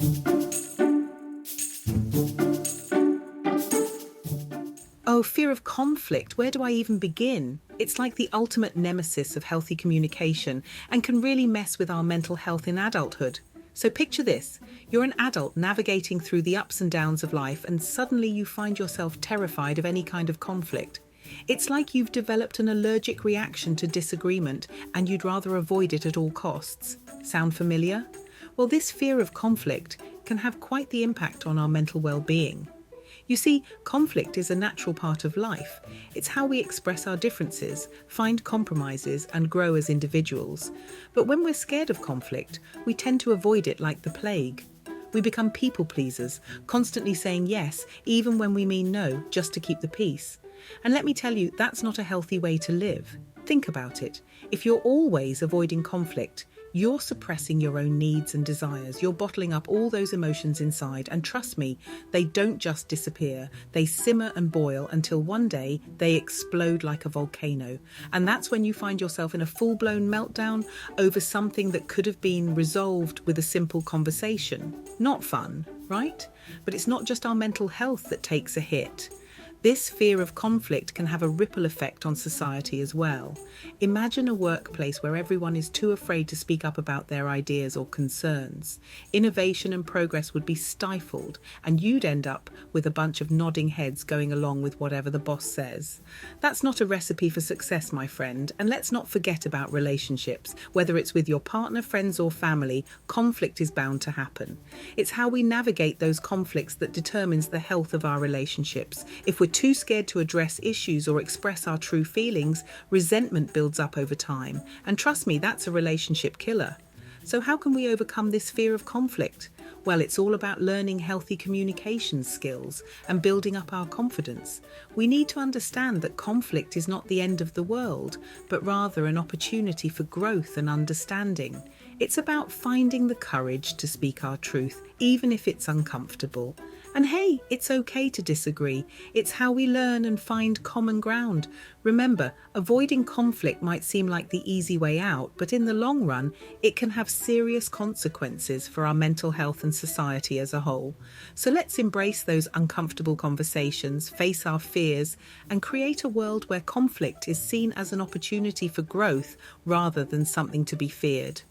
Oh, fear of conflict. Where do I even begin? It's like the ultimate nemesis of healthy communication and can really mess with our mental health in adulthood. So picture this, you're an adult navigating through the ups and downs of life, and suddenly you find yourself terrified of any kind of conflict. It's like you've developed an allergic reaction to disagreement and you'd rather avoid it at all costs. Sound familiar? Well, this fear of conflict can have quite the impact on our mental well-being. You see, conflict is a natural part of life. It's how we express our differences, find compromises, and grow as individuals. But when we're scared of conflict, we tend to avoid it like the plague. We become people pleasers, constantly saying yes, even when we mean no, just to keep the peace. And let me tell you, that's not a healthy way to live. Think about it. If you're always avoiding conflict, you're suppressing your own needs and desires. You're bottling up all those emotions inside. And trust me, they don't just disappear. They simmer and boil until one day they explode like a volcano. And that's when you find yourself in a full-blown meltdown over something that could have been resolved with a simple conversation. Not fun, right? But it's not just our mental health that takes a hit. This fear of conflict can have a ripple effect on society as well. Imagine a workplace where everyone is too afraid to speak up about their ideas or concerns. Innovation and progress would be stifled, and you'd end up with a bunch of nodding heads going along with whatever the boss says. That's not a recipe for success, my friend, and let's not forget about relationships. Whether it's with your partner, friends, or family, conflict is bound to happen. It's how we navigate those conflicts that determines the health of our relationships. If we're too scared to address issues or express our true feelings, resentment builds up over time. And trust me, that's a relationship killer. So how can we overcome this fear of conflict? Well, it's all about learning healthy communication skills and building up our confidence. We need to understand that conflict is not the end of the world, but rather an opportunity for growth and understanding. It's about finding the courage to speak our truth, even if it's uncomfortable. And hey, it's okay to disagree. It's how we learn and find common ground. Remember, avoiding conflict might seem like the easy way out, but in the long run, it can have serious consequences for our mental health and society as a whole. So let's embrace those uncomfortable conversations, face our fears, and create a world where conflict is seen as an opportunity for growth rather than something to be feared.